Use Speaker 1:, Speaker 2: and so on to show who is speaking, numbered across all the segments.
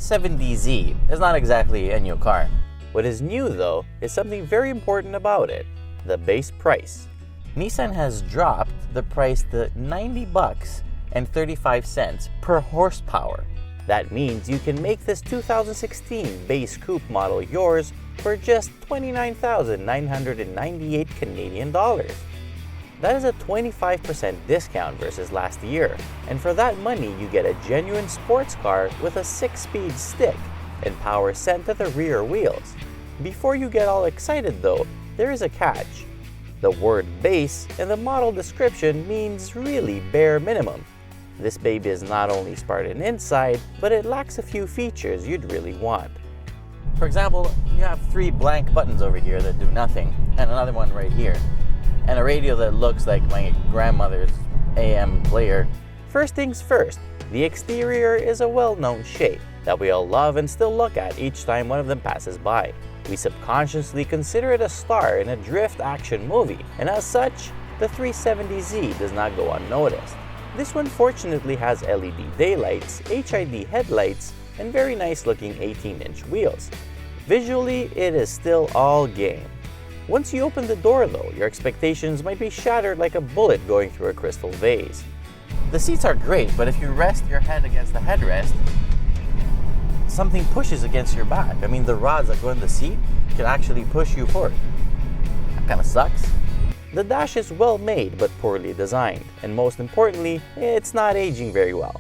Speaker 1: 370Z is not exactly a new car. What is new though is something very important about it: the base price. Nissan has dropped the price to $90.35 per horsepower. That means you can make this 2016 base coupe model yours for just 29,998 Canadian dollars. That is a 25% discount versus last year, and for that money you get a genuine sports car with a 6-speed stick and power sent to the rear wheels. Before you get all excited though, there is a catch. The word base in the model description means really bare minimum. This baby is not only Spartan inside, but it lacks a few features you'd really want. For example, you have 3 blank buttons over here that do nothing, and another one right here, and a radio that looks like my grandmother's AM player. First things first, the exterior is a well-known shape that we all love and still look at each time one of them passes by. We subconsciously consider it a star in a drift action movie, and as such, the 370Z does not go unnoticed. This one fortunately has LED daylights, HID headlights, and very nice looking 18-inch wheels. Visually, it is still all game. Once you open the door though, your expectations might be shattered like a bullet going through a crystal vase. The seats are great, but if you rest your head against the headrest, something pushes against your back. I mean, the rods that go in the seat can actually push you forward. That kind of sucks. The dash is well made but poorly designed, and most importantly, it's not aging very well.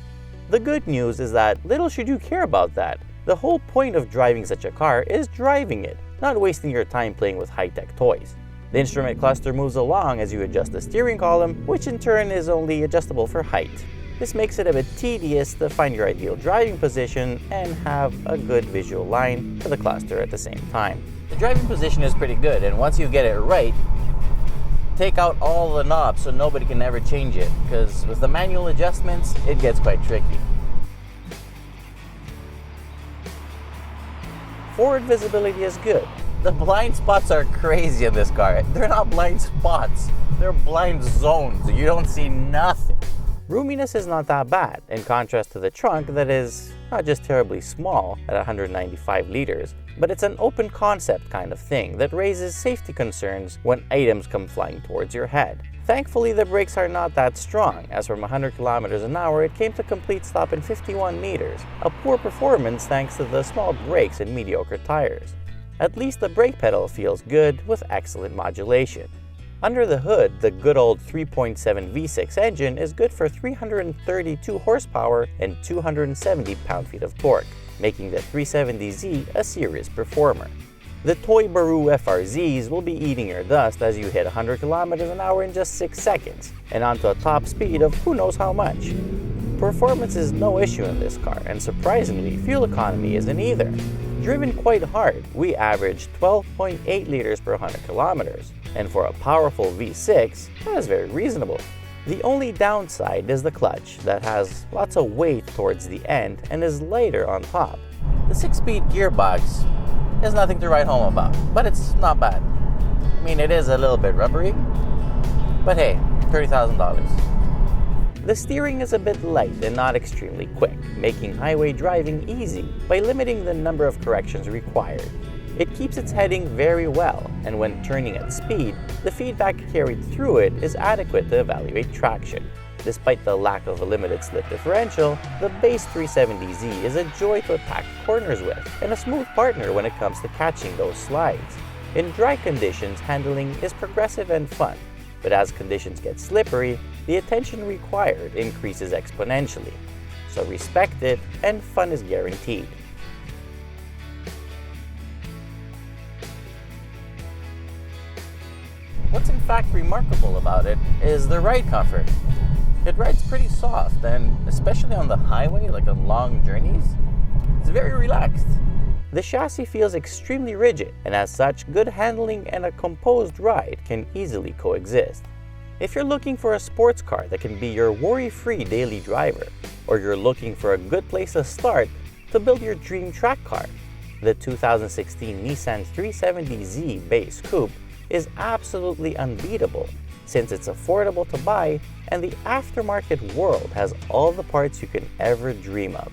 Speaker 1: The good news is that little should you care about that. The whole point of driving such a car is driving it, not wasting your time playing with high-tech toys. The instrument cluster moves along as you adjust the steering column, which in turn is only adjustable for height. This makes it a bit tedious to find your ideal driving position and have a good visual line for the cluster at the same time. The driving position is pretty good, and once you get it right, take out all the knobs so nobody can ever change it, because with the manual adjustments, it gets quite tricky. Forward visibility is good. The blind spots are crazy in this car. They're not blind spots, they're blind zones. You don't see nothing. Roominess is not that bad, in contrast to the trunk that is not just terribly small at 195 liters, but it's an open concept kind of thing that raises safety concerns when items come flying towards your head. Thankfully, the brakes are not that strong, as from 100 kilometers an hour it came to complete stop in 51 meters, a poor performance thanks to the small brakes and mediocre tires. At least the brake pedal feels good with excellent modulation. Under the hood, the good old 3.7 V6 engine is good for 332 horsepower and 270 pound-feet of torque, making the 370Z a serious performer. The Toy Baru FRZs will be eating your dust as you hit 100 kilometers an hour in just 6 seconds, and onto a top speed of who knows how much. Performance is no issue in this car, and surprisingly, fuel economy isn't either. Driven quite hard, we averaged 12.8 liters per 100 kilometers, and for a powerful V6, that is very reasonable. The only downside is the clutch that has lots of weight towards the end and is lighter on top. The 6-speed gearbox is nothing to write home about, but it's not bad. I mean, it is a little bit rubbery, but hey, $30,000. The steering is a bit light and not extremely quick, making highway driving easy by limiting the number of corrections required. It keeps its heading very well, and when turning at speed, the feedback carried through it is adequate to evaluate traction. Despite the lack of a limited slip differential, the base 370Z is a joy to attack corners with, and a smooth partner when it comes to catching those slides. In dry conditions, handling is progressive and fun, but as conditions get slippery, the attention required increases exponentially. So respect it, and fun is guaranteed. What's in fact remarkable about it is the ride comfort. It rides pretty soft, and especially on the highway, like on long journeys, it's very relaxed. The chassis feels extremely rigid, and as such, good handling and a composed ride can easily coexist. If you're looking for a sports car that can be your worry-free daily driver, or you're looking for a good place to start to build your dream track car, the 2016 Nissan 370Z Base Coupe is absolutely unbeatable, since it's affordable to buy and the aftermarket world has all the parts you can ever dream of.